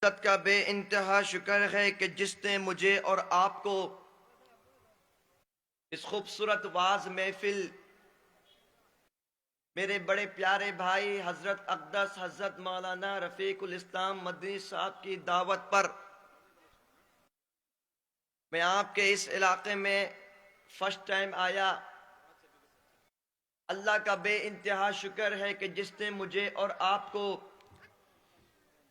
عزت کا بے انتہا شکر ہے کہ جس نے مجھے اور آپ کو اس خوبصورت واعظ محفل میرے بڑے پیارے بھائی حضرت اقدس حضرت مولانا رفیق الاسلام مدنی صاحب کی دعوت پر میں آپ کے اس علاقے میں فرسٹ ٹائم آیا۔ اللہ کا بے انتہا شکر ہے کہ جس نے مجھے اور آپ کو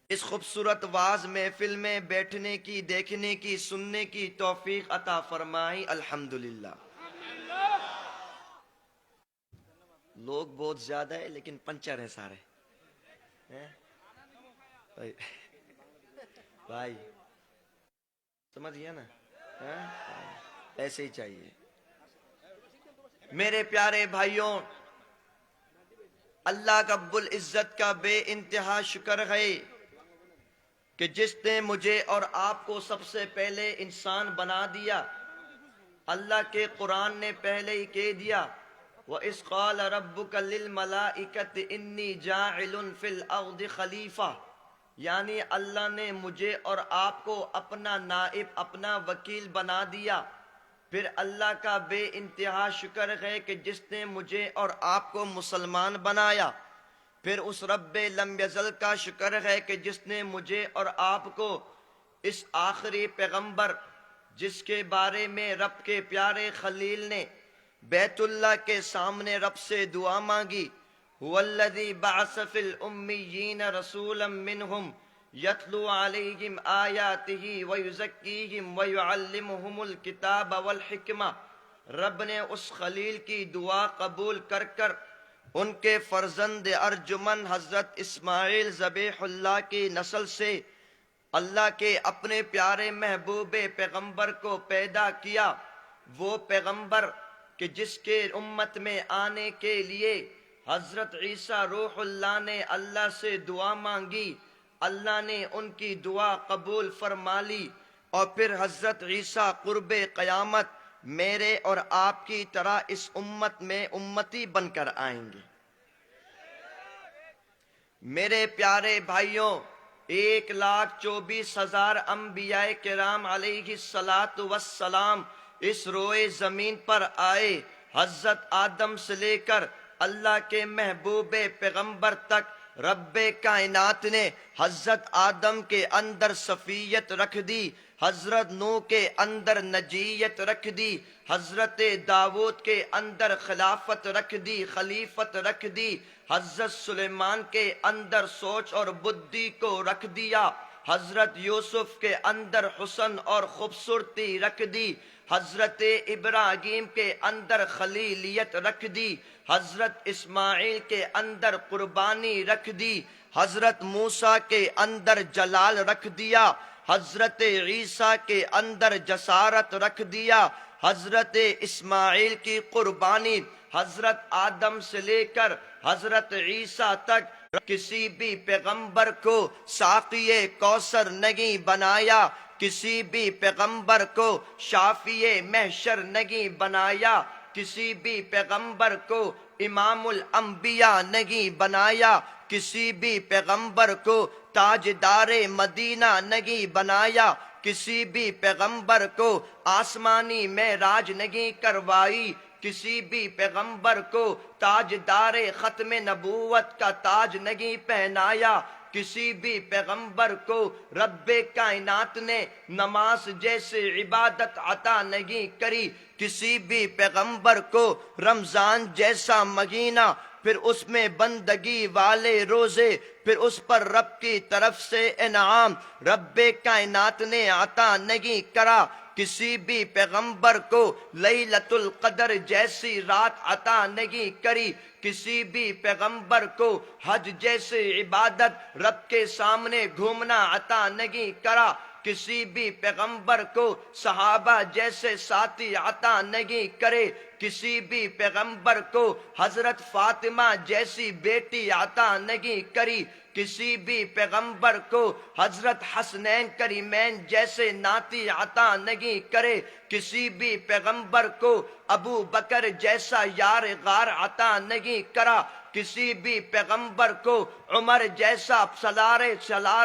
اس خوبصورت واعظ محفل میں بیٹھنے کی، دیکھنے کی، سننے کی توفیق عطا فرمائی، الحمدللہ۔ لوگ بہت زیادہ ہے لیکن پنچر ہیں سارے بھائی سمجھ گیا نا؟ ایسے ہی چاہیے میرے پیارے بھائیوں۔ اللہ رب العزت کا بے انتہا شکر ہے کہ جس نے مجھے اور آپ کو سب سے پہلے انسان بنا دیا۔ اللہ کے قرآن نے پہلے ہی کہہ دیا، وَإِذْ قَالَ رَبُّكَ لِلْمَلَائِكَةِ إِنِّي جَاعِلٌ فِي الْأَرْضِ خلیفہ، یعنی اللہ نے مجھے اور آپ کو اپنا نائب، اپنا وکیل بنا دیا۔ پھر اللہ کا بے انتہا شکر ہے کہ جس نے مجھے اور آپ کو مسلمان بنایا۔ پھر اس رب لم یزل کا شکر ہے کہ جس نے مجھے اور آپ کو اس آخری پیغمبر، جس کے بارے میں رب کے پیارے خلیل نے بیت اللہ کے سامنے رب سے دعا مانگی، هو الذی بعث فی الامیین رسولا منہم یتلو علیہم آیاتہ ویزکیہم ویعلمہم الکتاب والحکمہ۔ رب نے اس خلیل کی دعا قبول کر کر ان کے فرزند ارجمن حضرت اسماعیل ذبیح اللہ کی نسل سے اللہ کے اپنے پیارے محبوب پیغمبر کو پیدا کیا۔ وہ پیغمبر کہ جس کے امت میں آنے کے لیے حضرت عیسیٰ روح اللہ نے اللہ سے دعا مانگی، اللہ نے ان کی دعا قبول فرما لی، اور پھر حضرت عیسیٰ قرب قیامت میرے اور آپ کی طرح اس امت میں امتی بن کر آئیں گے۔ میرے پیارے بھائیوں، 1,24,000 انبیاء کرام علیہ السلام اس روئے زمین پر آئے۔ حضرت آدم سے لے کر اللہ کے محبوب پیغمبر تک رب کائنات نے حضرت آدم کے اندر صفیت رکھ دی، حضرت نوح کے اندر نجیت رکھ دی، حضرت داؤد کے اندر خلافت رکھ دی، خلیفت رکھ دی، حضرت سلیمان کے اندر سوچ اور بدھی کو رکھ دیا، حضرت یوسف کے اندر حسن اور خوبصورتی رکھ دی، حضرت ابراہیم کے اندر خلیلیت رکھ دی، حضرت اسماعیل کے اندر قربانی رکھ دی، حضرت موسیٰ کے اندر جلال رکھ دیا، حضرت عیسیٰ کے اندر جسارت رکھ دیا، حضرت اسماعیل کی قربانی حضرت آدم سے لے کر حضرت عیسیٰ تک کسی بھی پیغمبر کو ساقی کوثر نہیں بنایا، کسی بھی پیغمبر کو شافی محشر نہیں بنایا، کسی بھی پیغمبر کو امام الانبیاء نہیں بنایا، کسی بھی پیغمبر کو تاجدار مدینہ نہیں بنایا، کسی بھی پیغمبر کو آسمانی معراج نہیں کروائی، کسی بھی پیغمبر کو تاجدار ختم نبوت کا تاج نہیں پہنایا، کسی بھی پیغمبر کو رب کائنات نے نماز جیسے عبادت عطا نہیں کری، کسی بھی پیغمبر کو رمضان جیسا مہینہ، پھر اس میں بندگی والے روزے، پھر اس پر رب کی طرف سے انعام رب کائنات نے عطا نہیں کرا، کسی بھی پیغمبر کو لیلۃ القدر جیسی رات عطا نہیں کری، کسی بھی پیغمبر کو حج جیسی عبادت رب کے سامنے گھومنا عطا نہیں کرا، کسی بھی پیغمبر کو صحابہ جیسے ساتھی عطا نہیں کرے، کسی بھی پیغمبر کو حضرت فاطمہ جیسی بیٹی عطا نہیں کری، کسی بھی پیغمبر کو حضرت حسنین کریمین جیسے ناتی عطا نہیں کرے، کسی بھی پیغمبر کو ابو بکر جیسا یار غار عطا نہیں کرا، کسی بھی پیغمبر کو عمر جیسا سالار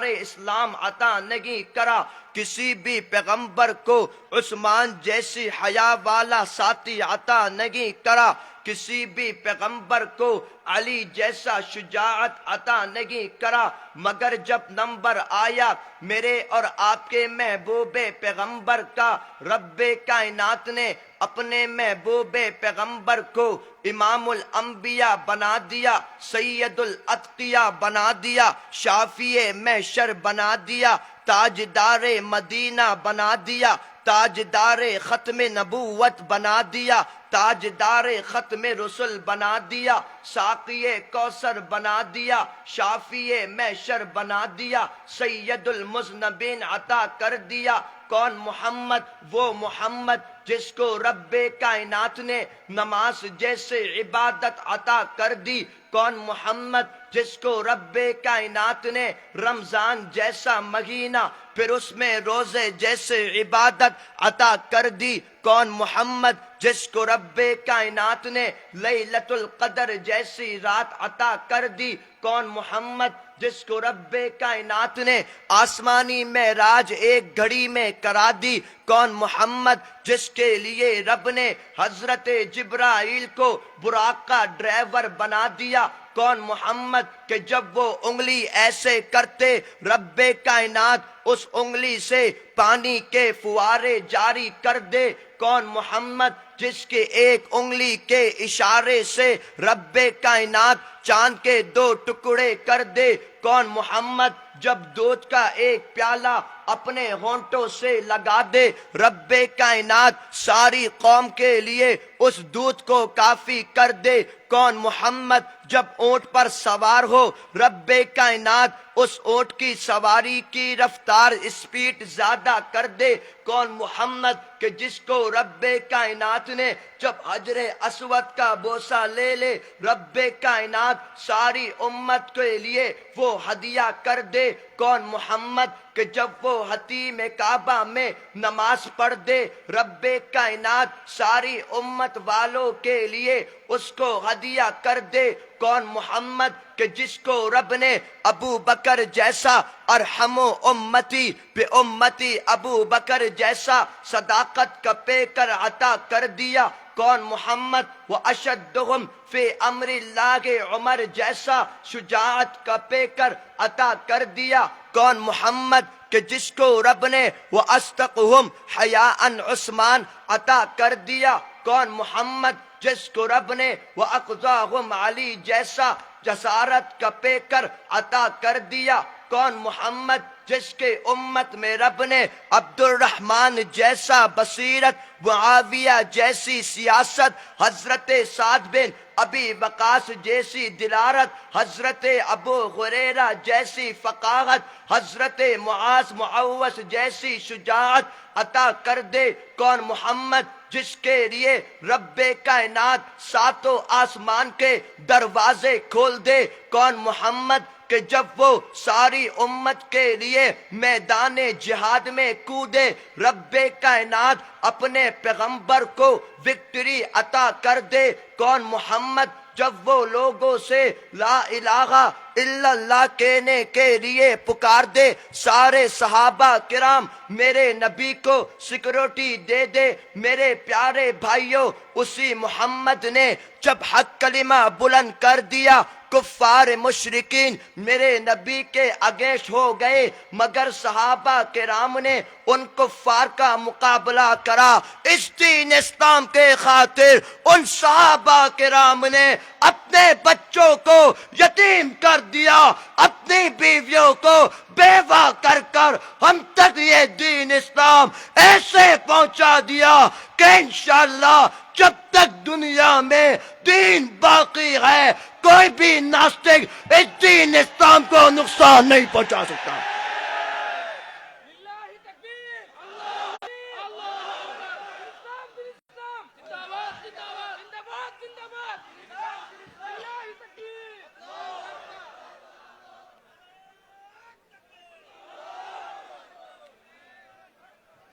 اسلام عطا نہیں کرا، کسی بھی پیغمبر کو عثمان جیسی حیا والا ساتھی عطا نہیں کرا، کسی بھی پیغمبر کو علی جیسا شجاعت عطا نہیں کرا، مگر جب نمبر آیا میرے اور آپ کے محبوب پیغمبر کا، رب کائنات نے اپنے محبوب پیغمبر کو امام الانبیاء بنا دیا، سید الاتقیاء بنا دیا، شافی محشر بنا دیا، تاجدار مدینہ بنا دیا، تاجدار ختم نبوت بنا دیا، تاجدار ختم رسل بنا دیا، ساقی کوثر بنا دیا، شافی محشر بنا دیا، سید المذنبین عطا کر دیا۔ کون محمد؟ وہ محمد جس کو رب کائنات نے نماز جیسے عبادت عطا کر دی۔ کون محمد جس کو رب کائنات نے رمضان جیسا مہینہ پھر اس میں روزے جیسے عبادت عطا کر دی۔ کون محمد جس کو رب کائنات نے لیلۃ القدر جیسی رات عطا کر دی۔ کون محمد جس کو رب کائنات نے آسمانی معراج ایک گھڑی میں کرا دی۔ کون محمد جس کے لیے رب نے حضرت جبرائیل کو براق کا ڈرائیور بنا دیا۔ کون محمد کہ جب وہ انگلی ایسے کرتے رب کائنات اس انگلی سے پانی کے فوارے جاری کر دے۔ کون محمد جس کے ایک انگلی کے اشارے سے رب کائنات چاند کے 2 ٹکڑے کر دے۔ کون محمد جب دودھ کا ایک پیالہ اپنے ہونٹوں سے لگا دے، رب کائنات ساری قوم کے لیے اس دودھ کو کافی کر دے۔ کون محمد جب اونٹ پر سوار ہو رب کائنات اس اونٹ کی سواری کی رفتار اسپیڈ زیادہ کر دے۔ کون محمد کہ جس کو رب کائنات نے جب حجر اسود کا بوسہ لے لے، رب کائنات ساری امت کے لیے وہ ہدیہ کر دے۔ کون محمد کہ جب وہ حتیم کعبہ میں نماز پڑھ دے، رب کائنات ساری امت والوں کے لیے اس کو ہدیہ کر دے۔ کون محمد کہ جس کو رب نے ابو بکر جیسا ارحم امتی بے امتی ابو بکر جیسا صداقت کا پیکر عطا کر دیا۔ کون محمد واشدہم فی امر اللہ عمر جیسا شجاعت کا پیکر عطا کر دیا۔ کون محمد کہ جس کو رب نے واصدقہم حیاء عثمان عطا کر دیا۔ کون محمد جس کو رب نے واقضاہم علی جیسا جسارت کا پیکر عطا کر دیا۔ کون محمد جس کے امت میں رب نے عبد الرحمن جیسا بصیرت، معاویہ جیسی سیاست، حضرت سعد بن ابی وقاص جیسی دلارت، حضرت ابو ہریرہ جیسی فقاہت، حضرت معاذ معوذ جیسی شجاعت عطا کر دے۔ کون محمد جس کے لیے رب کائنات 7 آسمان کے دروازے کھول دے۔ کون محمد کہ جب وہ ساری امت کے لیے میدان جہاد میں کودے، رب کائنات اپنے پیغمبر کو وکٹری عطا کر دے۔ کون محمد جب وہ لوگوں سے لا الہ الا اللہ کہنے کے لیے پکار دے، سارے صحابہ کرام میرے نبی کو سیکورٹی دے دے۔ میرے پیارے بھائیوں، اسی محمد نے جب حق کلمہ بلند کر دیا، کفار مشرکین میرے نبی کے اگینسٹ ہو گئے، مگر صحابہ کرام نے ان کفار کا مقابلہ کرا۔ اس دین اسلام کے خاطر ان صحابہ کرام نے اپنے بچوں کو یتیم کر دیا، اپنی بیویوں کو بیوہ کر کر ہم تک یہ دین اسلام ایسے پہنچا دیا کہ انشاءاللہ جب تک دنیا میں دین باقی ہے کوئی بھی ناستک اس دین اسلام کو نقصان نہیں پہنچا سکتا۔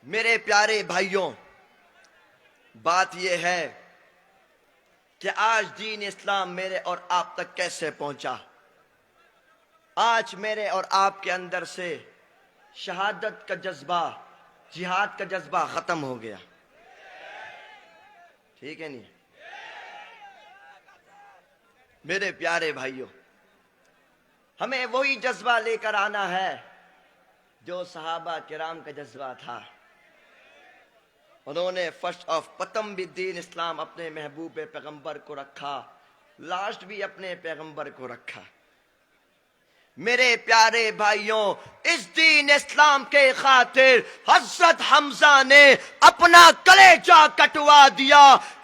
میرے پیارے بھائیوں، بات یہ ہے کہ آج دین اسلام میرے اور آپ تک کیسے پہنچا۔ آج میرے اور آپ کے اندر سے شہادت کا جذبہ، جہاد کا جذبہ ختم ہو گیا، ٹھیک ہے نہیں؟ میرے پیارے بھائیوں، ہمیں وہی جذبہ لے کر آنا ہے جو صحابہ کرام کا جذبہ تھا۔ انہوں نے فرسٹ آف پتم بھی دین اسلام اپنے محبوب پیغمبر کو رکھا، لاسٹ بھی اپنے پیغمبر کو رکھا۔ میرے پیارے بھائیوں، اس دین اسلام کے خاطر حضرت حمزہ نے اپنا کلیجہ کٹوا دیا۔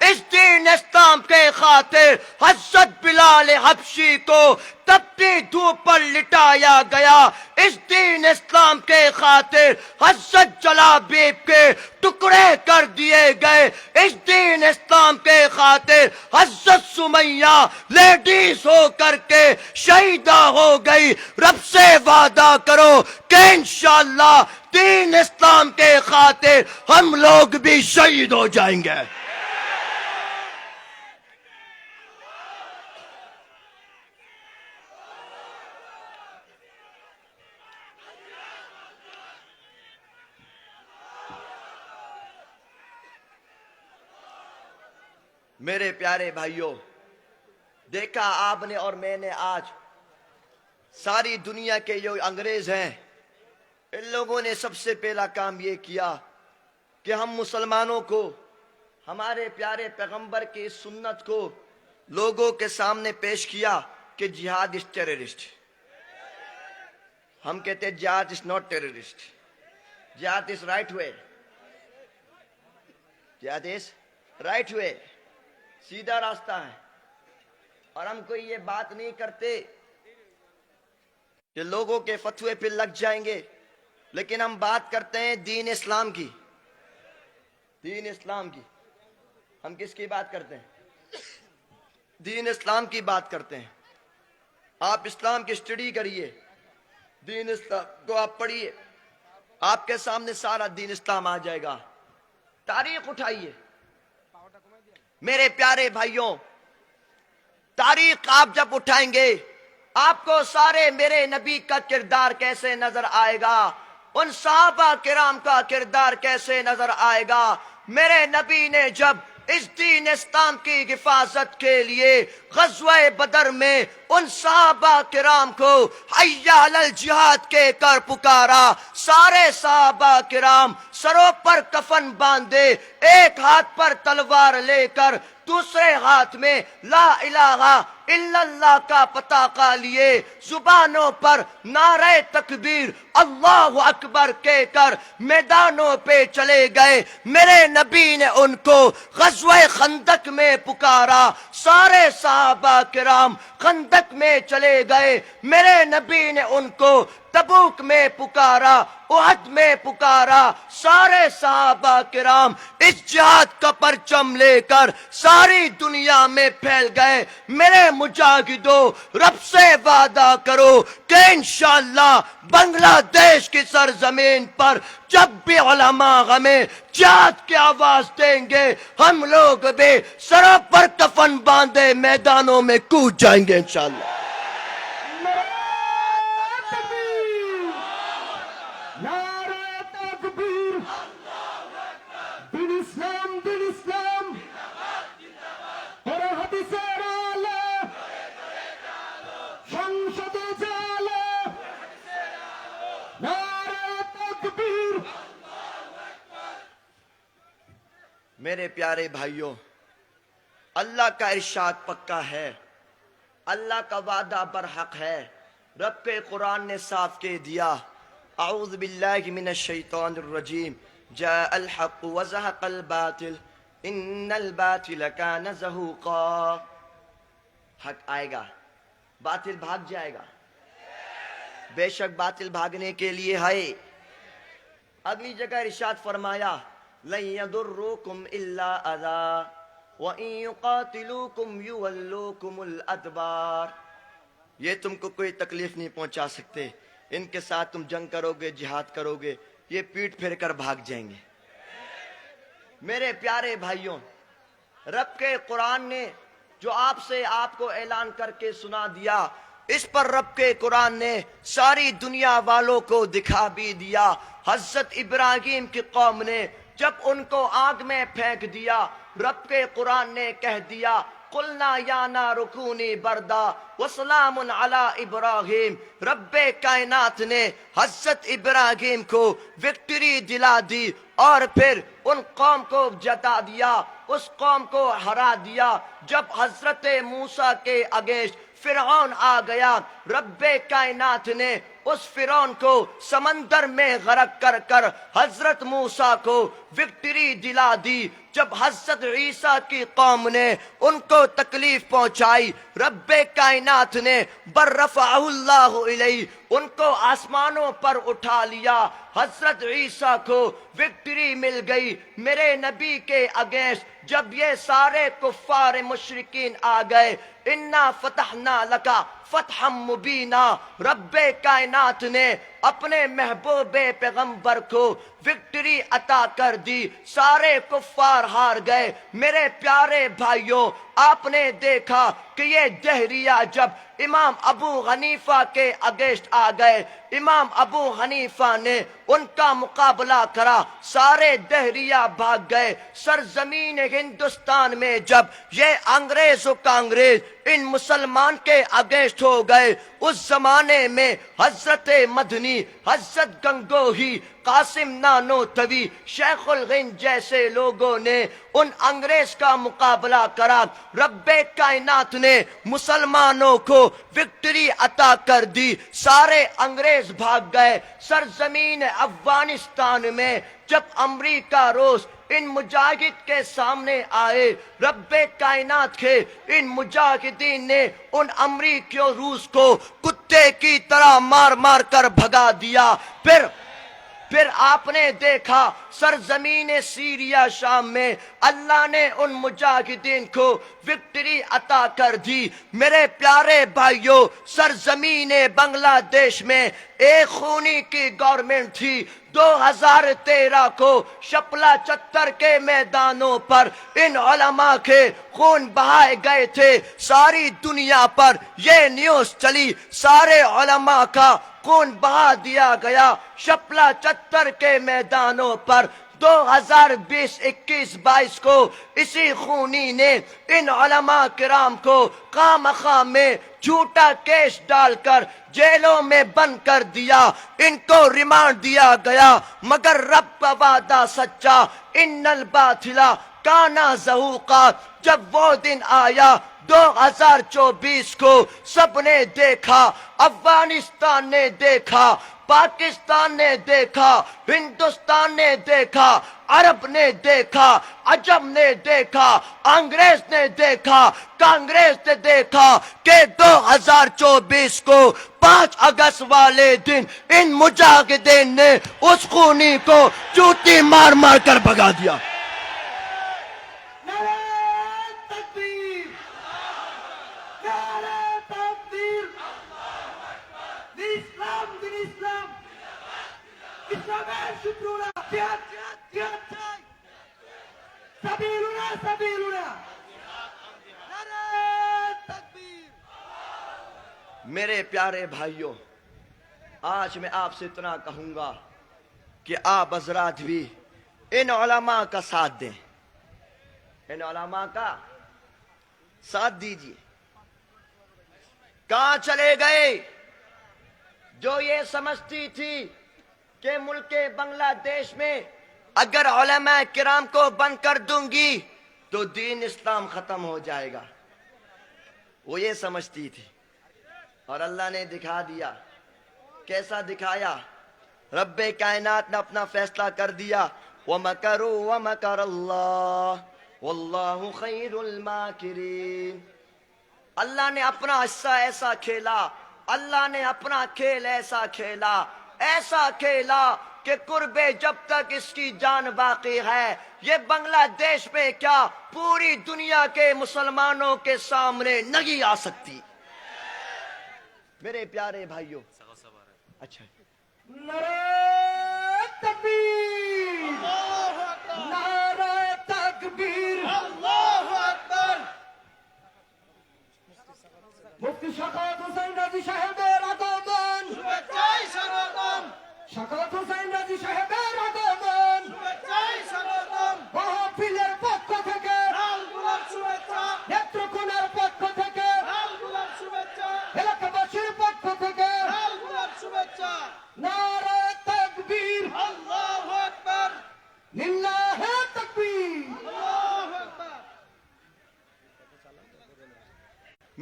اس دین اسلام کے خاطر حضرت بلال حبشی کو تپتی دھوپ پر لٹایا گیا۔ اس دین اسلام کے خاطر حضرت جلابیب کے ٹکڑے کر دیے گئے۔ اس دین اسلام کے خاطر حضرت سمیہ لیڈیز ہو کر کے شہیدہ ہو گئی۔ رب سے وعدہ کرو کہ انشاءاللہ دین اسلام کے خاطر ہم لوگ بھی شہید ہو جائیں گے۔ میرے پیارے بھائیوں، دیکھا آپ نے اور میں نے آج ساری دنیا کے جو انگریز ہیں، ان لوگوں نے سب سے پہلا کام یہ کیا کہ ہم مسلمانوں کو، ہمارے پیارے پیغمبر کی سنت کو لوگوں کے سامنے پیش کیا کہ جہاد از ٹیررسٹ۔ ہم کہتے ہیں جہاد از ناٹ ٹیررسٹ، جہاد از رائٹ وے، جہاد از رائٹ وے، سیدھا راستہ ہے۔ اور ہم کوئی یہ بات نہیں کرتے کہ لوگوں کے فتوے پہ لگ جائیں گے، لیکن ہم بات کرتے ہیں دین اسلام کی، دین اسلام کی۔ ہم کس کی بات کرتے ہیں؟ دین اسلام کی بات کرتے ہیں۔ آپ اسلام کی اسٹڈی کریے، دین اسلام کو آپ پڑھیے، آپ کے سامنے سارا دین اسلام آ جائے گا۔ تاریخ اٹھائیے میرے پیارے بھائیوں، تاریخ آپ جب اٹھائیں گے آپ کو سارے میرے نبی کا کردار کیسے نظر آئے گا، ان صحابہ کرام کا کردار کیسے نظر آئے گا۔ میرے نبی نے جب اس دین اسلام کی حفاظت کے لیے غزوہ بدر میں ان صحابہ کرام کو حی علی الجہاد کے کر پکارا، سارے صحابہ کرام سروں پر کفن باندھے، ایک ہاتھ پر تلوار لے کر دوسرے ہاتھ میں لا الہ الا اللہ کا پتاقہ لیے، زبانوں پر نعرہ تکبیر اللہ اکبر کہہ کر میدانوں پہ چلے گئے۔ میرے نبی نے ان کو غزوہ خندق میں پکارا، سارے صحابہ کرام خندق میں چلے گئے۔ میرے نبی نے ان کو تبوک میں پکارا، احد میں پکارا، سارے صحابہ کرام اس جہاد کا پرچم لے کر ساری دنیا میں پھیل گئے۔ میرے مجاہدوں، رب سے وعدہ کرو کہ انشاءاللہ بنگلہ دیش کی سرزمین پر جب بھی علماء ہمیں جہاد کی آواز دیں گے، ہم لوگ بھی سروں پر کفن باندھے میدانوں میں کود جائیں گے انشاءاللہ۔ میرے پیارے بھائیوں، اللہ کا ارشاد پکا ہے، اللہ کا وعدہ برحق ہے۔ رب کے قرآن نے صاف کہہ دیا، اعوذ باللہ من الشیطان الرجیم، جاء الحق وزہق الباطل ان الباطل کان زہوقا۔ حق آئے گا، باطل بھاگ جائے گا، بے شک باطل بھاگنے کے لیے ہے۔ اگلی جگہ ارشاد فرمایا، لن يضروكم الا اذى وان يقاتلوكم يولوكم الادبار۔ یہ تم کو کوئی تکلیف نہیں پہنچا سکتے، ان کے ساتھ تم جنگ کرو گے، جہاد کرو گے، یہ پیٹ پھیر کر بھاگ جائیں گے۔ میرے پیارے بھائیوں، رب کے قرآن نے جو آپ سے آپ کو اعلان کر کے سنا دیا، اس پر رب کے قرآن نے ساری دنیا والوں کو دکھا بھی دیا۔ حضرت ابراہیم کی قوم نے جب ان کو آگ میں پھینک دیا، رب کے قرآن نے کہہ دیا قلنا یا نار کونی بردا وسلام علی ابراہیم۔ رب کائنات نے حضرت ابراہیم کو وکٹری دلا دی اور پھر ان قوم کو جتا دیا، اس قوم کو ہرا دیا۔ جب حضرت موسیٰ کے اگینسٹ فرعون آ گیا، رب کائنات نے اس فرعون کو سمندر میں غرق کر کر حضرت موسیٰ کو وکٹری دلا دی۔ جب حضرت عیسیٰ کی قوم نے ان کو تکلیف پہنچائی، رب کائنات نے برفعہ اللہ علیہ ان کو آسمانوں پر اٹھا لیا، حضرت عیسیٰ کو وکٹری مل گئی۔ میرے نبی کے اگینسٹ جب یہ سارے کفار مشرکین آ گئے، انا فتحنا لکا فتحا مبینا، رب کائنات نے اپنے محبوب پیغمبر کو وکٹری عطا کر دی، سارے کفار ہار گئے۔ میرے پیارے بھائیوں، آپ نے دیکھا کہ یہ دہریہ جب امام ابو حنیفہ کے اگینسٹ آ گئے، امام ابو حنیفہ نے ان کا مقابلہ کرا، سارے دہریہ بھاگ گئے۔ سرزمین ہندوستان میں جب یہ انگریز و کانگریز ان مسلمان کے اگینسٹ ہو گئے، اس زمانے میں حضرت مدنی، حضرت گنگوہی، قاسم نانوتوی، شیخ الہند جیسے لوگوں نے ان انگریز کا مقابلہ کرا۔ رب کائنات نے مسلمانوں کو وکٹری عطا کر دی، سارے انگریز بھاگ گئے۔ سرزمین افغانستان میں جب امریکہ روس ان مجاہد کے سامنے آئے، رب کائنات کے ان مجاہدین نے ان امریکیوں روس کو کتے کی طرح مار مار کر بھگا دیا۔ پھر آپ نے دیکھا سرزمین سیریا شام میں اللہ نے ان مجاہدین کو وکٹری عطا کر دی۔ میرے پیارے بھائیوں، سرزمین بنگلہ دیش میں ایک خونی کی گورنمنٹ تھی۔ 2013 کو شپلا چتر کے میدانوں پر ان علماء کے خون بہائے گئے تھے، ساری دنیا پر یہ نیوز چلی، سارے علماء کا خون بہا دیا گیا شپلا چتر کے میدانوں پر۔ 2020 21 22 کو اسی خونی نے ان علماء کرام کو خام خواہ میں جھوٹا کیس ڈال کر جیلوں میں بند کر دیا، ان کو ریمانڈ دیا گیا، مگر رب کا وعدہ سچا، ان الباطل کان زہوقا۔ جب وہ دن آیا 2024 کو، سب نے دیکھا، افغانستان نے دیکھا، پاکستان نے دیکھا، ہندوستان نے دیکھا، عرب نے دیکھا، عجم نے دیکھا، انگریز نے دیکھا، کانگریس نے دیکھا کہ 2024 کو 5 اگست والے دن ان مجاہدین نے اس خونی کو چوٹی مار مار کر بھگا دیا۔ میرے پیارے بھائیوں، آج میں آپ سے اتنا کہوں گا کہ آپ حضرات بھی ان علماء کا ساتھ دیں، ان علماء کا ساتھ دیجیے۔ کہاں چلے گئے جو یہ سمجھتی تھی کہ ملک بنگلہ دیش میں اگر علماء کرام کو بند کر دوں گی تو دین اسلام ختم ہو جائے گا، وہ یہ سمجھتی تھی، اور اللہ نے دکھا دیا۔ کیسا دکھایا؟ رب کائنات نے اپنا فیصلہ کر دیا، وَمَكَرُوا وَمَكَرَ اللَّهُ وَاللَّهُ خَيْرُ الْمَاكِرِينَ۔ اللہ نے اپنا حصہ ایسا کھیلا، اللہ نے اپنا کھیل ایسا کھیلا، ایسا کھیلا کہ قرب جب تک اس کی جان باقی ہے، یہ بنگلہ دیش میں کیا پوری دنیا کے مسلمانوں کے سامنے نہیں آ سکتی۔ میرے پیارے بھائیوں، اچھا، نعرہ تکبیر، نعرہ تکبیر، اللہ اکبر،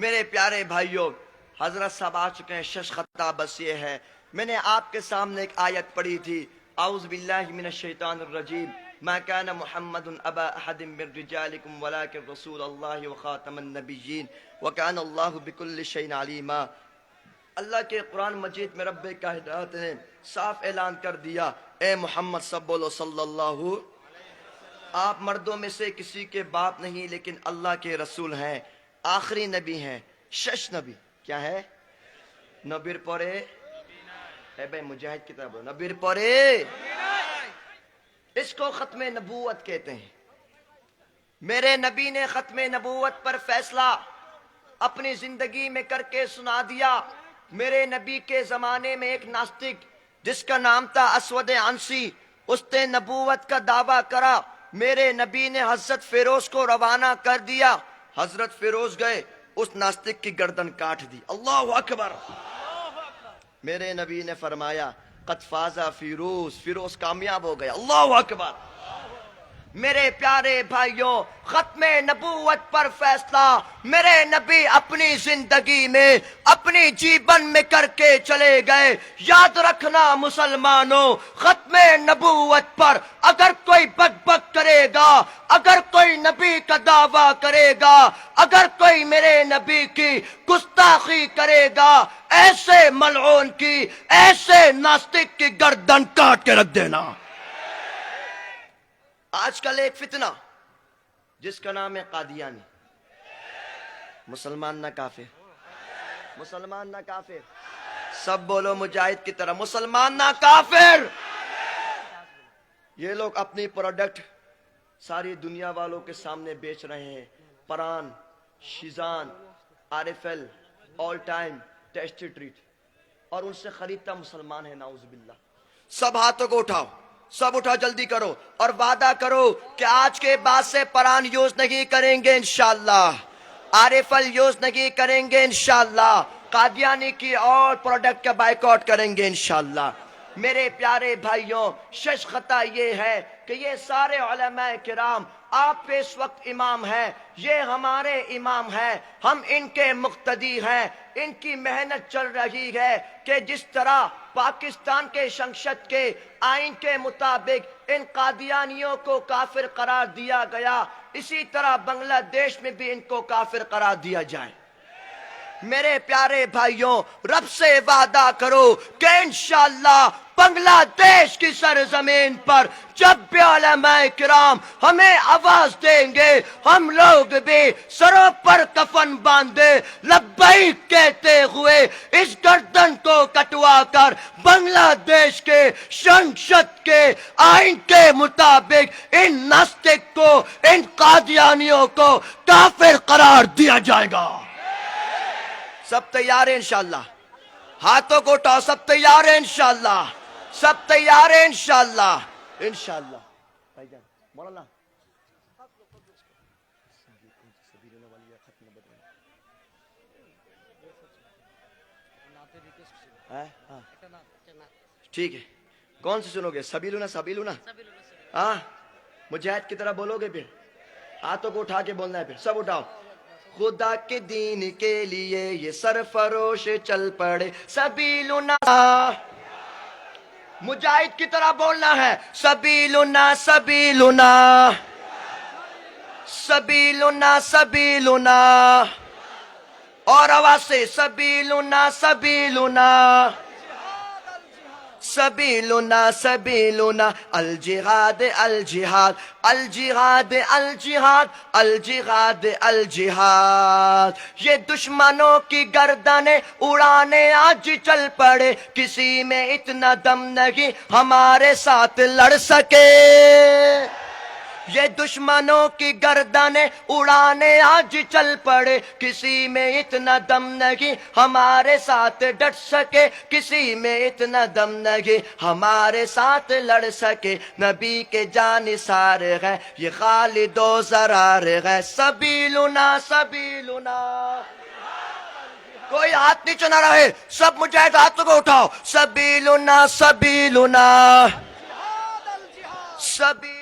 میرے پیارے بھائیوں، حضرت صاحب آ چکے ہیں، شش خطاب بس یہ ہے، میں نے آپ کے سامنے ایک آیت پڑھی تھی، اعوذ باللہ من الشیطان الرجیم، ما کان محمد ابا احد من رجالکم ولکن رسول اللہ وخاتم النبیین وکان اللہ بکل شیء علیما۔ اللہ کے قرآن مجید میں رب کائنات نے صاف اعلان کر دیا، اے محمد سب بولو صلی اللہ، آپ مردوں میں سے کسی کے باپ نہیں لیکن اللہ کے رسول ہیں، آخری نبی ہیں، شش نبی کیا ہے؟ نبیر پورے اے بھائی مجاہد کی طرح بولو، نبیر پورے، اس کو ختم نبوت کہتے ہیں۔ میرے نبی نے ختم نبوت پر فیصلہ اپنی زندگی میں کر کے سنا دیا۔ میرے نبی کے زمانے میں ایک ناستک جس کا نام تھا اسود عنسی، اس نے نبوت کا دعویٰ کرا، میرے نبی نے حضرت فیروز کو روانہ کر دیا، حضرت فیروز گئے، اس ناستک کی گردن کاٹ دی۔ اللہ اکبر۔ میرے نبی نے فرمایا قد فاز فیروز، فیروز کامیاب ہو گیا۔ اللہ اکبر۔ میرے پیارے بھائیوں، ختم نبوت پر فیصلہ میرے نبی اپنی زندگی میں اپنی جیبن میں کر کے چلے گئے۔ یاد رکھنا مسلمانوں، ختم نبوت پر اگر کوئی بک بک کرے گا، اگر کوئی نبی کا دعویٰ کرے گا، اگر کوئی میرے نبی کی گستاخی کرے گا، ایسے ملعون کی، ایسے ناستک کی گردن کاٹ کے رکھ دینا۔ آج کل ایک فتنہ جس کا نام ہے قادیانی، مسلمان نہ کافر، مسلمان نہ کافر، سب بولو مجاہد کی طرح، مسلمان نہ کافر۔ یہ لوگ اپنی پروڈکٹ ساری دنیا والوں کے سامنے بیچ رہے ہیں، Pran, Shezan, R F L, all time, tasty treat, اور ان سے خریدتا مسلمان ہے، نعوذ باللہ۔ سب ہاتھوں کو اٹھاؤ، سب اٹھا، جلدی کرو اور وعدہ کرو کہ آج کے بعد سے پران یوز نہیں کریں گے انشاءاللہ، آر ایف ایل یوز نہیں کریں گے انشاءاللہ، قادیانی کی اور پروڈکٹ کا بائیکاٹ کریں گے انشاءاللہ۔ میرے پیارے بھائیوں، شش خطا یہ ہے کہ یہ سارے علماء کرام آپ پہ اس وقت امام ہیں، یہ ہمارے امام ہیں، ہم ان کے مقتدی ہیں، ان کی محنت چل رہی ہے کہ جس طرح پاکستان کے سنسد کے آئین کے مطابق ان قادیانیوں کو کافر قرار دیا گیا، اسی طرح بنگلہ دیش میں بھی ان کو کافر قرار دیا جائے۔ میرے پیارے بھائیوں، رب سے وعدہ کرو کہ انشاءاللہ بنگلہ دیش کی سرزمین پر جب بھی علماء کرام ہمیں آواز دیں گے، ہم لوگ بھی سروں پر کفن باندھے لبیک کہتے ہوئے اس گردن کو کٹوا کر بنگلہ دیش کے سنسد کے آئین کے مطابق ان ناستک کو، ان قادیانیوں کو کافر قرار دیا جائے گا۔ سب تیار ہیں انشاءاللہ؟ ہاتھوں کو اٹھاؤ، سب تیار ہیں انشاءاللہ؟ سب تیار ہیں انشاءاللہ؟ انشاءاللہ۔ بھائی جان مولانا ٹھیک ہے، کون سی سنو گے؟ سبیلونا، سبیلونا، ہاں مجاہد کی طرح بولو گے؟ پھر ہاتھوں کو اٹھا کے بولنا ہے، پھر سب اٹھاؤ۔ خدا کے دین کے لیے یہ سرفروش چل پڑے سبیلنا، مجاہد کی طرح بولنا ہے، سبیلنا سبیلنا سبیلنا سبیلنا، اور آواز سے سبیلنا سبیلنا سبیلنا سبیلنا، الجہاد الجہاد الجہاد الجہاد الجہاد الجہاد، یہ دشمنوں کی گردنیں اڑانے آج چل پڑے، کسی میں اتنا دم نہیں ہمارے ساتھ لڑ سکے، یہ دشمنوں کی گردنیں اڑانے آج چل پڑے، کسی میں اتنا دم نہیں ہمارے ساتھ ڈٹ سکے، کسی میں اتنا دم نہیں ہمارے ساتھ لڑ سکے، نبی کے جانثار ہے یہ خالد و زرار ہے، سبیلنا سبیلنا۔ کوئی ہاتھ نیچے نہ رہے، سب مجاہد ہاتھوں کو اٹھاؤ، سبیلنا سبیلنا سبیلنا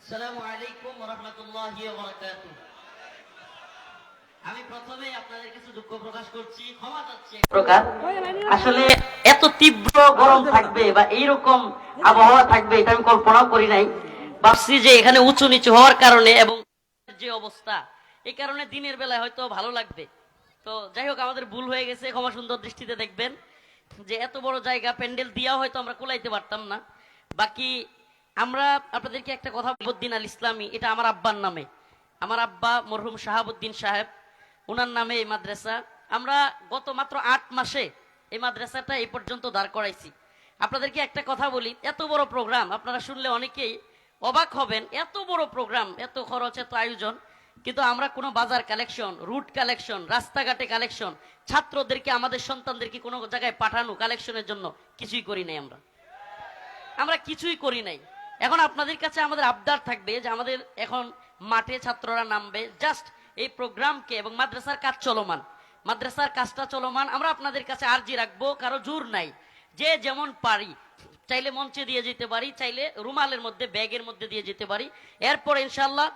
আসসালামু আলাইকুম ওয়া রাহমাতুল্লাহি ওয়া বারাকাতুহু আমি প্রথমে আপনাদের কাছে দুঃখ প্রকাশ করছি ক্ষমা চাচ্ছি প্রকার আসলে এত তীব্র গরম থাকবে বা এইরকম আবহাওয়া থাকবে এটা আমি কল্পনাও করি নাই ভাবছি যে এখানে উঁচু নিচু হওয়ার কারণে এবং যে অবস্থা এই কারণে দিনের বেলায় হয়তো ভালো লাগবে তো যাই হোক আমাদের ভুল হয়ে গেছে ক্ষমা সুন্দর দৃষ্টিতে দেখবেন যে এত বড় জায়গা প্যান্ডেল দিয়াও হয়তো আমরা কুলাইতে পারতাম না বাকি আমরা আপনাদেরকে একটা কথা বলবুদ্দিন আল ইসলামী এটা আমার আব্বার নামে আমার আব্বা মরহুম শাহাবুদ্দিন সাহেব ওনার নামে এই মাদ্রাসা আমরা গত মাত্র 8 মাসে এই মাদ্রাসাটা এই পর্যন্ত দাঁড় করাইছি আপনাদেরকে একটা কথা বলি এত বড় প্রোগ্রাম আপনারা শুনলে অনেকেই অবাক হবেন এত বড় প্রোগ্রাম এত খরচ এত আয়োজন কিন্তু আমরা কোনো বাজার কালেকশন রুট কালেকশন রাস্তাঘাটে কালেকশন ছাত্রদেরকে আমাদের সন্তানদেরকে কোনো জায়গায় পাঠানো কালেকশনের জন্য কিছুই করি নাই আমরা কিছুই করি নাই এখন আপনাদের কাছে আমাদের আবদার থাকবে যে আমাদের এখন মাঠে ছাত্ররা নামবে জাস্ট এই প্রোগ্রামকে এবং মাদ্রাসার কাজ চলমান মাদ্রাসার কাজটা চলমান আমরা আপনাদের কাছে আরজি রাখবো কারো জোর নাই যে যেমন পারি চাইলে মঞ্চে দিয়ে যেতে পারি চাইলে রুমালের মধ্যে ব্যাগের মধ্যে দিয়ে যেতে পারি এরপর ইনশাআল্লাহ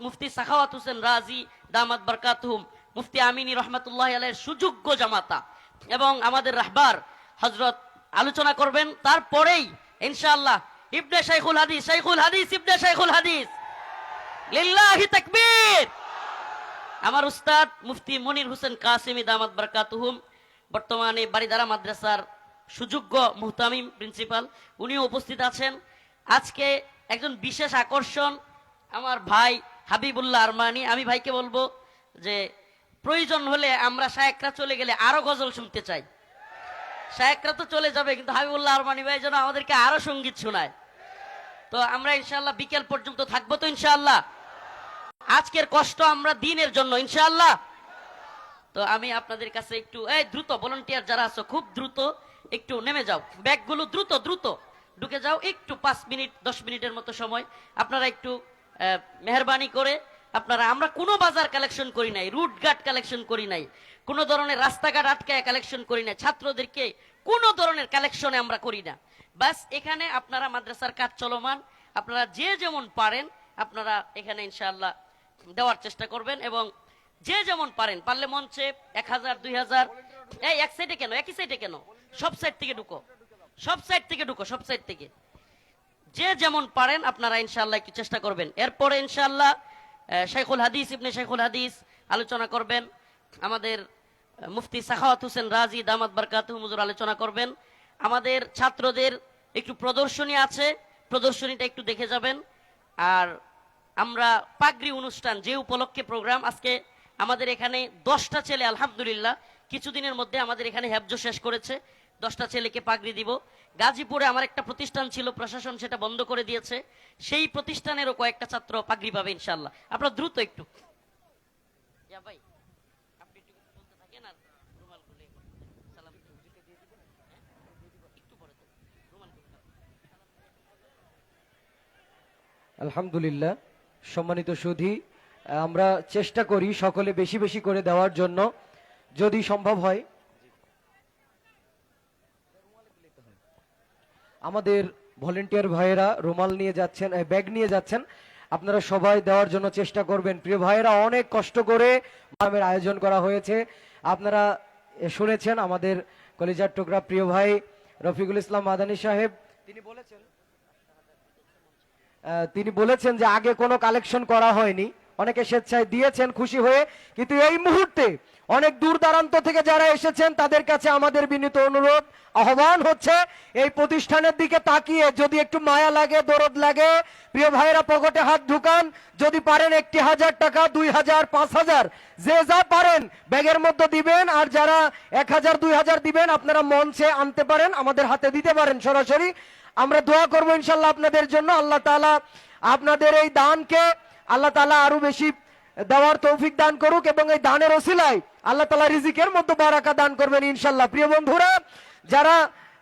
মুফতি সাখাওয়াত হোসেন রাজি দামাত বরকাতুহুম মুফতি আমিনী রহমাতুল্লাহ আলাইহির সুযোগ্য জামাতা এবং আমাদের রাহবার হযরত আলোচনা করবেন তারপরেই ইনশাআল্লাহ ইবনে শাইখুল হাদিস ইবনে শাইখুল হাদিস লিল্লাহি তাকবীর আমার উস্তাদ মুফতি মনির হোসেন কাসেমি দামাত বরকাতুহুম বর্তমানে বাড়িধারা মাদ্রাসার সুযোগ্য মুহতামিম প্রিন্সিপাল উনিও উপস্থিত আছেন আজকে একজন বিশেষ আকর্ষণ আমার ভাই হাবিবুল্লাহ আরমানি আমি ভাইকে বলবো যে প্রয়োজন হলে আমরা শায়েখরা চলে গেলে আরো গজল শুনতে চাই শায়েখরা তো চলে যাবে কিন্তু হাবিবুল্লাহ আরমানি ভাই যেন আমাদেরকে আরো সঙ্গীত শোনায় তো আমরা ইনশাআল্লাহ বিকেল পর্যন্ত থাকবো তো ইনশাআল্লাহ আজকের কষ্ট আমরা দিনের জন্য ইনশাআল্লাহ তো আমি আপনাদের কাছে একটু এই দ্রুত ভলান্টিয়ার যারা আছো খুব দ্রুত একটু নেমে যাও ব্যাগগুলো দ্রুত দ্রুত ঢুকে যাও একটু 5 মিনিট 10 মিনিটের মতো সময় আপনারা একটু মেহেরবানি করে আপনারা আমরা কোনো বাজার কালেকশন করি নাই রুট ঘাট কালেকশন করি নাই কোনো ধরনের রাস্তাঘাট আটকায় কালেকশন করি না ছাত্রদেরকে কোনো ধরনের কালেকশনে আমরা করি না বাস এখানে আপনারা মাদ্রাসার কাজ চলমান আপনারা যে যেমন পারেন আপনারা এখানে ইনশাআল্লাহ দেওয়ার চেষ্টা করবেন এবং যে যেমন পারেন পারলে মঞ্চে 1000 2000 এই এক সাইডে কেন একই সাইডে কেন সব সাইড থেকে ঢুকো সব সাইড থেকে যে যেমন পারেন আপনারা ইনশাআল্লাহ একটু চেষ্টা করবেন এরপরে ইনশাআল্লাহ শাইখুল হাদিস ইবনে শাইখুল হাদিস আলোচনা করবেন আমাদের মুফতি সাখাওয়াত হোসেন রাজি দামাত বরকাতুহুম হুজুর আলোচনা করবেন আমাদের ছাত্রদের একটু প্রদর্শনী আছে, প্রদর্শনীটা একটু দেখে যাবেন। আর আমরা পাগড়ি অনুষ্ঠান যে উপলক্ষে প্রোগ্রাম, আজকে আমাদের এখানে 10টা ছেলে আলহামদুলিল্লাহ কিছুদিনের মধ্যে আমাদের এখানে হেফজ শেষ করেছে। 10টা ছেলেকে পাগড়ি দিব। গাজীপুরে আমার একটা প্রতিষ্ঠান ছিল, প্রশাসন সেটা বন্ধ করে দিয়েছে, সেই প্রতিষ্ঠানেরও কয়েকটা ছাত্র পাগড়ি পাবে ইনশাল্লাহ। আপনারা দ্রুত একটু ভাই আপনি একটু বলতে থাকেন আর রুমাল খুলে সালাম দিয়ে দিবেন। একটু পরে তো রুমাল খুলে আলহামদুলিল্লাহ। সম্মানিত সুধী, আমরা চেষ্টা করি সকলে বেশি বেশি করে দেওয়ার জন্য, যদি সম্ভব হয়। আমাদের ভলেন্টিয়ার ভাইয়েরা রুমাল নিয়ে যাচ্ছেন, ব্যাগ নিয়ে যাচ্ছেন, আপনারা সবাই দেওয়ার জন্য চেষ্টা করবেন। প্রিয় ভাইয়েরা, অনেক কষ্ট করে মাহফিলের আয়োজন করা হয়েছে। আপনারা শুনেছেন আমাদের কলিজার টুকরা প্রিয় ভাই রফিকুল ইসলাম মাদানী সাহেব, তিনি বলেছেন যে আগে কোনো কালেকশন করা হয়নি, অনেকে স্বেচ্ছায় দিয়েছেন খুশি হয়ে, কিন্তু এই মুহূর্তে অনেক দূর দূরান্ত থেকে যারা এসেছেন তাদের কাছে আমাদের বিনীত অনুরোধ, আহ্বান হচ্ছে এই প্রতিষ্ঠানের দিকে তাকিয়ে যদি একটু মায়া লাগে, দরদ লাগে, প্রিয় ভাইয়েরা পকেটে হাত ঢুকান। যদি পারেন 1000 টাকা, 2000, 5000, যে যা পারেন ব্যাগের মধ্যে দিবেন। আর যারা 1000, 2000 দিবেন আপনারা মঞ্চে আনতে পারেন, আমাদের হাতে দিতে পারেন সরাসরি। আমরা দোয়া করবো ইনশাল্লাহ আপনাদের জন্য। আল্লাহ তাআলা আপনাদের এই দানকে আল্লাহ তাআলা আরো বেশি দেওয়ার তৌফিক দান করুক, এবং এই দানের ওসিলায় আল্লাহ তাআলা রিজিকের মধ্যে বারাকা দান করবেন ইনশাল্লাহ। প্রিয় বন্ধুরা, যারা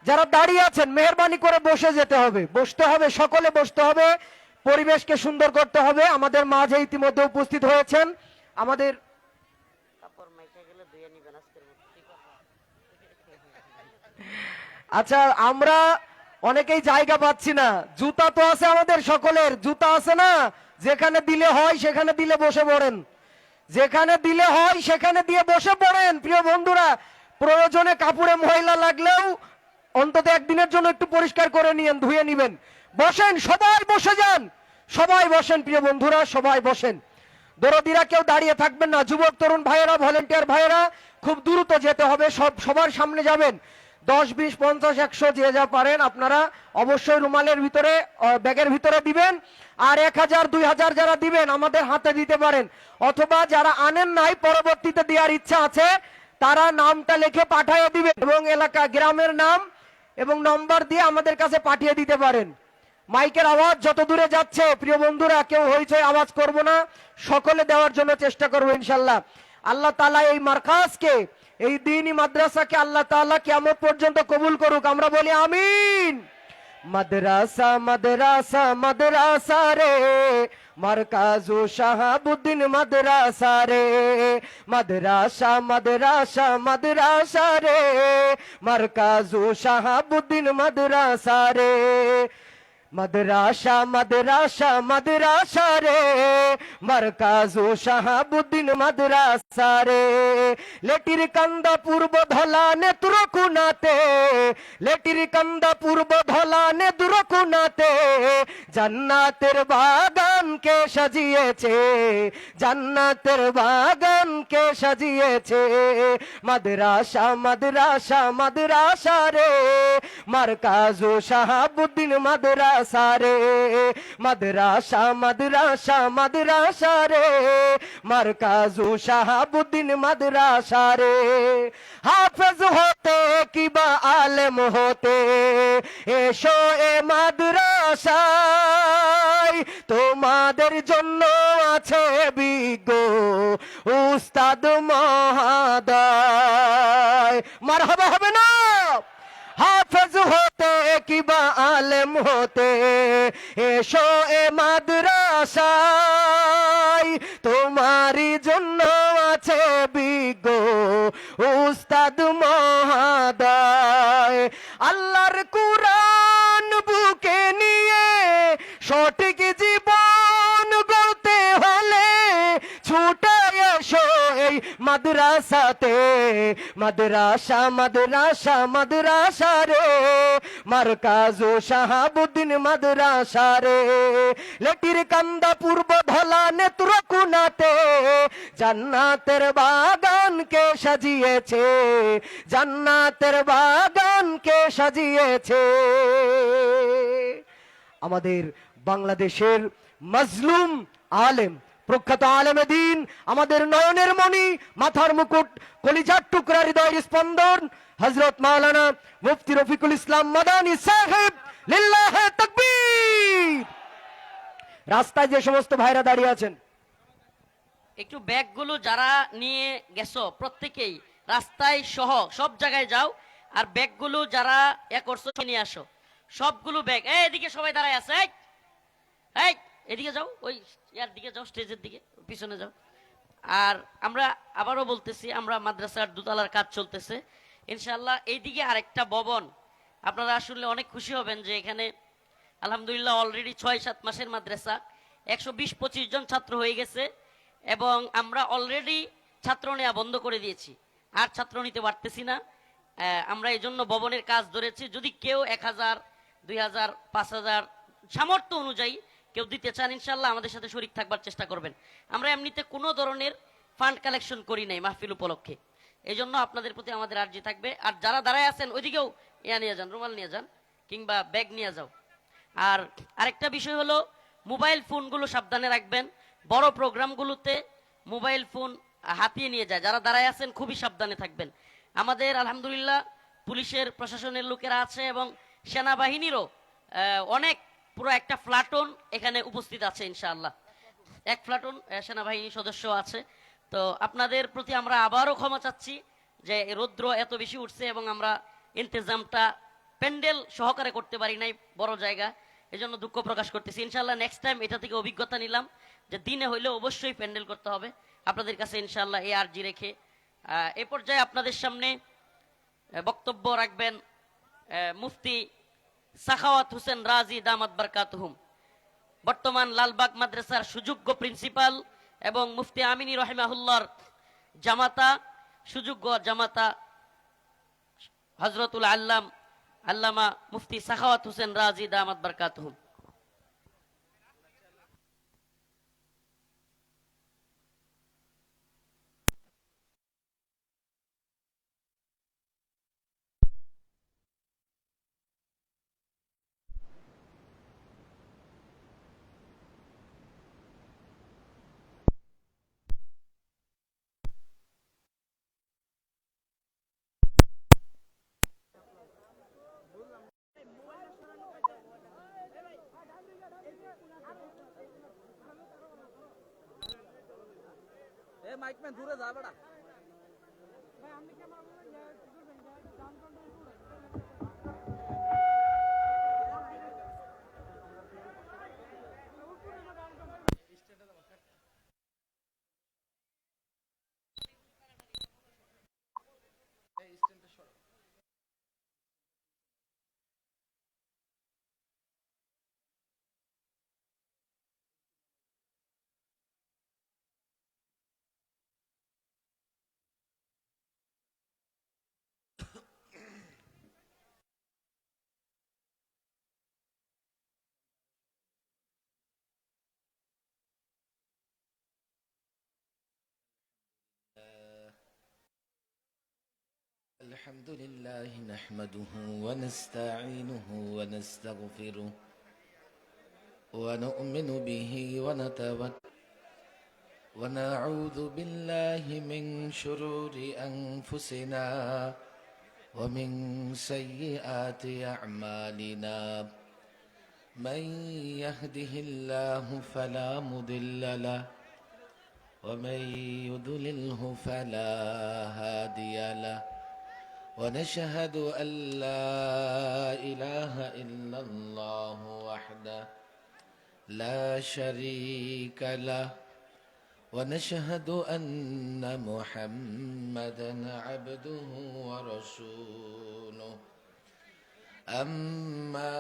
যারা দাঁড়িয়ে আছেন মেহেরবানি করে বসে যেতে হবে, বসতে হবে, সকলে বসতে হবে, পরিবেশকে সুন্দর করতে হবে। আমাদের মাঝে ইতিমধ্যে উপস্থিত হয়েছেন আমাদের আচ্ছা, আমরা অনেকেই জায়গা পাচ্ছি না। জুতা তো আছে আমাদের সকলের, জুতা আছে না? যেখানে দিলে হয় সেখানে দিলে বসে পড়েন, যেখানে দিলে হয় সেখানে দিয়ে বসে পড়েন। প্রিয় বন্ধুরা, প্রয়োজনে কাপড়ে ময়লা লাগলেও অন্তত একদিনের জন্য একটু পরিষ্কার করে নিয়েন, ধুয়ে নিবেন। বসেন, সবাই বসে যান, সবাই বসেন। প্রিয় বন্ধুরা, সবাই বসেন। দরদিরা কেউ দাঁড়িয়ে থাকবেন না। যুবক তরুণ ভাইয়েরা, ভলেন্টিয়ার ভাইয়েরা, খুব দ্রুত যেতে হবে, সবার সামনে যাবেন। 10, 20, 50, 100 যে যা পারেন আপনারা অবশ্যই রুমালের ভিতরে, ব্যাগের ভিতরে দিবেন। আর 1000, 2000 যারা দিবেন আমাদের হাতে দিতে পারেন, অথবা যারা আনেন নাই পরবর্তীতে দেওয়ার ইচ্ছা আছে তারা নামটা লিখে পাঠিয়ে দিবেন, এবং এলাকা গ্রামের নাম এবং নম্বর দিয়ে আমাদের কাছে পাঠিয়ে দিতে পারেন। মাইকের আওয়াজ যত দূরে যাচ্ছে, প্রিয় বন্ধুরা, কেউ হইচই আওয়াজ করব না, সকলে দেওয়ার জন্য চেষ্টা করবো ইনশাল্লাহ। আল্লাহ তাআলা এই মারকাজকে, এই দ্বীনি মাদ্রাসাকে আল্লাহ তাআলা কিয়ামত পর্যন্ত কবুল করুক। আমরা বলি আমিন। মাদ্রাসা মাদ্রাসা মাদ্রাসা রে, মারকাজু শাহাবুদ্দিন মাদ্রাসা রে, মাদ্রাসা মাদ্রাসা মাদ্রাসা রে, মারকাজু শাহাবুদ্দিন মাদ্রাসা রে, মাদ্রাসা মাদ্রাসা মাদ্রাসা রে, মারকাজু শাহাবুদ্দিন মাদ্রাসা রে। লেটির কান্দা পূর্ব ধলা নেত্রকোনাতে, লেটির কান্দা পূর্ব ধলা নেত্রকোনাতে, জান্নাতের বাগান কে সাজিয়েছে, জান্নাতের বাগান কে সাজিয়েছে। মাদ্রাসা মাদ্রাসা মাদ্রাসা রে, মারকাজু শাহাবুদ্দিন মাদ্রাসা রে, মাদ্রাসা মাদ্রাসা মাদ্রাসা রে, মারকাজু শাহাবুদ্দিন মাদ্রাসা রে। হাফেজ হতে কিবা আলেম হতে এসো এ মাদ্রাসায়, তোমাদের জন্য আছে বিজ্ঞ উস্তাদ মহোদয়। মারহাবা হবে না? হাফেজ হতে কিবা আলেম হতে এসো এ মাদ্রাসায়, তোমারই জন্য আছে বিজ্ঞ উস্তাদ মহোদয়। আল্লাহর কুরআন বুকে নিয়ে সঠিক জীবন গড়তে হলে ছুটে এসো এই মাদ্রাসাতে, মাদ্রাসা মাদ্রাসা মাদ্রাসা রে, মারকাজ শাহাবুদ্দিন মাদ্রাসা রে। লেটির কান্দা পূর্ব ঢালা নেত্রকোনাতে, জান্নাতের বাগান কে সাজিয়েছে, জান্নাতের বাগান কে সাজিয়েছে। আমাদের বাংলাদেশের মাজলুম আলেম, প্রখ্যাত আলেমে দিন, আমাদের নয়নের মণি, মাথার মুকুট, কলিজার টুকরা, হৃদয়ের স্পন্দন, হযরত মাওলানা মুফতি রফিকুল ইসলাম মাদানী সাহেব, লিল্লাহে তাকবীর। রাস্তায় যে সমস্ত ভাইরা দাঁড়িয়ে আছেন, একটু ব্যাগগুলো যারা নিয়ে গেছো প্রত্যেকেই রাস্তায় সহ সব জায়গায় যাও, আর ব্যাগগুলো যারা করছো নিয়ে আসো সবগুলো ব্যাগ। এদিকে সবাই দাঁড়ায় আছে, এই এদিকে যাও, ওই ইয়ার দিকে যাও, স্টেজের দিকে পিছনে যাও। আর আমরা আবারও বলতেছি, আমরা মাদ্রাসার দোতলার কাজ চলতেছে ইনশাআল্লাহ। এইদিকে আরেকটা ভবন, আপনারা আসলে অনেক খুশি হবেন যে এখানে আলহামদুলিল্লাহ অলরেডি 6-7 মাসের মাদ্রাসা, 120-25 জন ছাত্র হয়ে গেছে, এবং আমরা অলরেডি ছাত্র নেওয়া বন্ধ করে দিয়েছি, আর ছাত্র নিতে পারতেছি না। আমরা এই জন্য ভবনের কাজ ধরেছি। যদি কেউ 1000, 2000, 5000 সামর্থ্য অনুযায়ী কেউ দিতে চান, ইনশাল্লাহ আমাদের সাথে শরীক থাকবার চেষ্টা করবেন। আমরা এমনিতে কোনো ধরনের ফান্ড কালেকশন করি নাই মাহফিল উপলক্ষে, এই জন্য আপনাদের প্রতি আমাদের আর্জি থাকবে। আর যারা দাঁড়ায় আছেন ওইদিকেও নিয়ে যান, রুমাল নিয়ে যান, কিংবা ব্যাগ নিয়ে যাও। আর আরেকটা বিষয় হলো, মোবাইল ফোনগুলো সাবধানে রাখবেন। বড় প্রোগ্রামগুলোতে মোবাইল ফোন হাতিয়ে নিয়ে যায়, যারা দাঁড়ায় আছেন খুবই সাবধানে থাকবেন। আমাদের আলহামদুলিল্লাহ পুলিশের প্রশাসনের লোকেরা আছে, এবং সেনাবাহিনীরও অনেক, পুরো একটা প্লাটুন এখানে উপস্থিত আছে ইনশাআল্লাহ, এক প্লাটুন সেনাবাহিনী সদস্য আছে। তো আপনাদের প্রতি আমরা আবারও ক্ষমা চাচ্ছি যে রৌদ্র এত বেশি উঠছে, এবং আমরা ইন্তজামটা প্যান্ডেল সহকারে করতে পারি নাই বড় জায়গা, এজন্য দুঃখ প্রকাশ করতেছি। ইনশাআল্লাহ নেক্সট টাইম এটা থেকে অভিজ্ঞতা নিলাম যে দিনে হইলে অবশ্যই প্যান্ডেল করতে হবে। আপনাদের কাছে ইনশাআল্লাহ এই আরজি রেখে এ পর্যায়ে আপনাদের সামনে বক্তব্য রাখবেন মুফতি সাখাওয়াত হোসেন রাজি দামাত বারকাতুহুম, বর্তমান লালবাগ মাদ্রাসার সুযোগ্য প্রিন্সিপাল, এবং মুফতি আমিনী রহিমাহুল্লাহর জামাতা, সুযোগ্য জামাতা হযরতুল আল্লামা মুফতি সাখাওয়াত হোসেন রাজি দামাত বারকাতুহুম। মাইকম্যান দূরে যা বেড়া। الحمد لله نحمده ونستعينه ونستغفره ونؤمن به ونعوذ بالله من شرور أنفسنا ومن سيئات أعمالنا من يهده الله فلا مضل له ومن يضلله فلا هادي له ونشهد أن لا إله إلا الله وحده لا شريك له ونشهد أن محمدا عبده ورسوله أما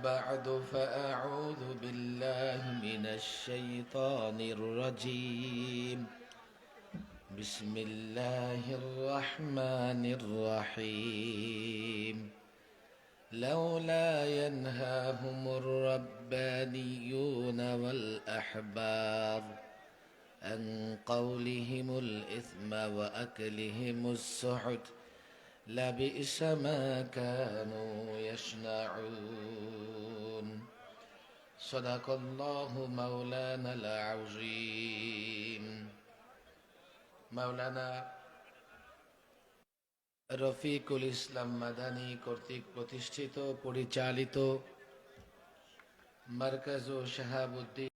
بعد فأعوذ بالله من الشيطان الرجيم بسم الله الرحمن الرحيم لولا ينهاهم الربانيون والأحبار عن قولهم الإثم وأكلهم السحت لبئس ما كانوا يصنعون صدق الله مولانا العظيم মাওলানা রফিকুল ইসলাম মাদানী কর্তৃক প্রতিষ্ঠিত পরিচালিত মারকাজ ও শাহাবুদ্দিন